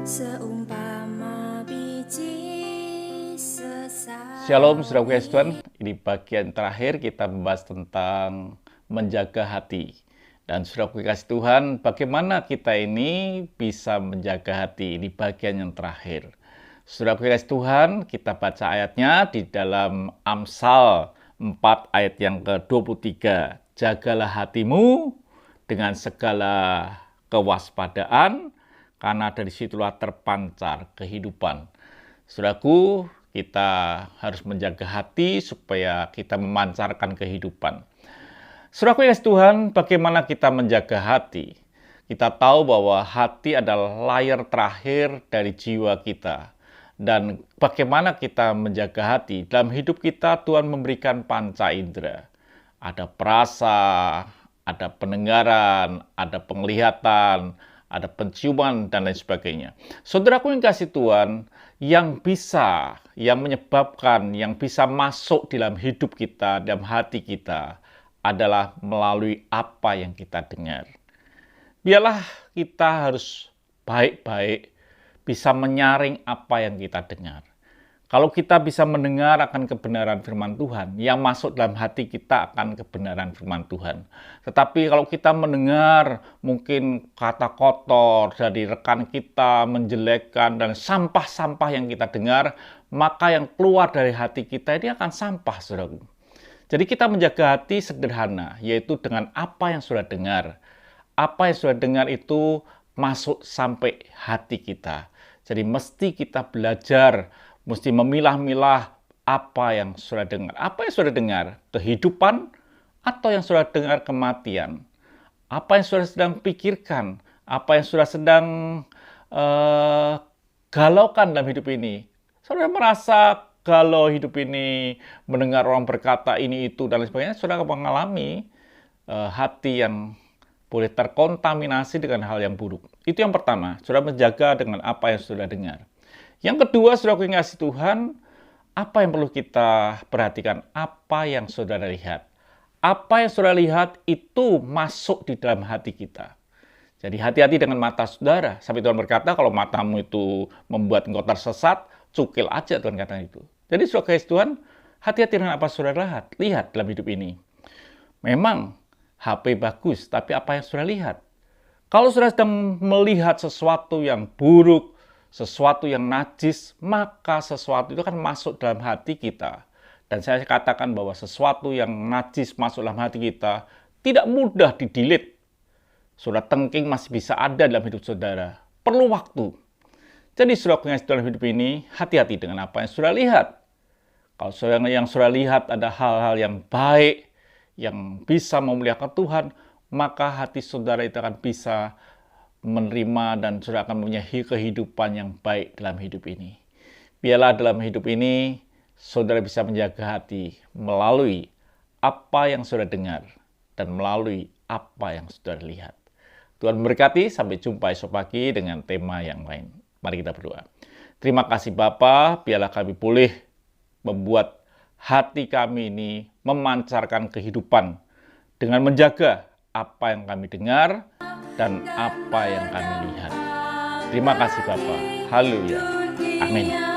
seumpama biji sesat. Shalom, saudara kasih Tuhan. Ini bagian terakhir kita membahas tentang menjaga hati. Dan saudara kasih Tuhan, bagaimana kita ini bisa menjaga hati? Ini bagian yang terakhir. Saudara kasih Tuhan, kita baca ayatnya di dalam Amsal 4 ayat yang ke-23. Jagalah hatimu dengan segala kewaspadaan, karena dari situlah terpancar kehidupan. Saudaraku, kita harus menjaga hati supaya kita memancarkan kehidupan. Saudaraku yang kasih Tuhan, bagaimana kita menjaga hati? Kita tahu bahwa hati adalah layar terakhir dari jiwa kita. Dan bagaimana kita menjaga hati? Dalam hidup kita, Tuhan memberikan panca indera. Ada perasa, ada pendengaran, ada penglihatan, ada penciuman, dan lain sebagainya. Saudaraku yang kasih Tuhan, yang menyebabkan, yang bisa masuk dalam hidup kita, dalam hati kita, adalah melalui apa yang kita dengar. Biarlah kita harus baik-baik bisa menyaring apa yang kita dengar. Kalau kita bisa mendengar akan kebenaran firman Tuhan, yang masuk dalam hati kita akan kebenaran firman Tuhan. Tetapi kalau kita mendengar mungkin kata kotor dari rekan kita, menjelekkan, dan sampah-sampah yang kita dengar, maka yang keluar dari hati kita ini akan sampah, saudaraku. Jadi kita menjaga hati sederhana, yaitu dengan apa yang sudah dengar. Apa yang sudah dengar itu masuk sampai hati kita. Jadi mesti kita belajar, mesti memilah-milah apa yang sudah dengar. Apa yang sudah dengar? Kehidupan atau yang sudah dengar kematian? Apa yang sudah sedang pikirkan? Apa yang sudah sedang galaukan dalam hidup ini? Saudara merasa galau hidup ini, mendengar orang berkata ini itu dan lain sebagainya, saudara mengalami hati yang boleh terkontaminasi dengan hal yang buruk. Itu yang pertama, saudara menjaga dengan apa yang sudah dengar. Yang kedua, saudara kasih Tuhan, apa yang perlu kita perhatikan? Apa yang saudara lihat? Apa yang saudara lihat itu masuk di dalam hati kita. Jadi hati-hati dengan mata saudara. Sampai Tuhan berkata, kalau matamu itu membuat engkau tersesat, cukil aja, Tuhan kata itu. Jadi saudara kasih Tuhan, hati-hati dengan apa saudara lihat dalam hidup ini. Memang HP bagus, tapi apa yang saudara lihat? Kalau saudara sedang melihat sesuatu yang buruk, sesuatu yang najis, maka sesuatu itu akan masuk dalam hati kita. Dan saya katakan bahwa sesuatu yang najis masuk dalam hati kita tidak mudah di-delete. Saudara tengking masih bisa ada dalam hidup saudara. Perlu waktu. Jadi saudara yang dalam hidup ini, hati-hati dengan apa yang saudara lihat. Kalau yang saudara lihat ada hal-hal yang baik, yang bisa memuliakan Tuhan, maka hati saudara itu akan bisa menerima dan saudara akan mempunyai kehidupan yang baik dalam hidup ini. Biarlah dalam hidup ini saudara bisa menjaga hati melalui apa yang saudara dengar dan melalui apa yang saudara lihat. Tuhan memberkati, sampai jumpa esok pagi dengan tema yang lain. Mari kita berdoa. Terima kasih Bapa, biarlah kami boleh membuat hati kami ini memancarkan kehidupan dengan menjaga apa yang kami dengar dan apa yang kami lihat. Terima kasih Bapa. Haleluya. Amin.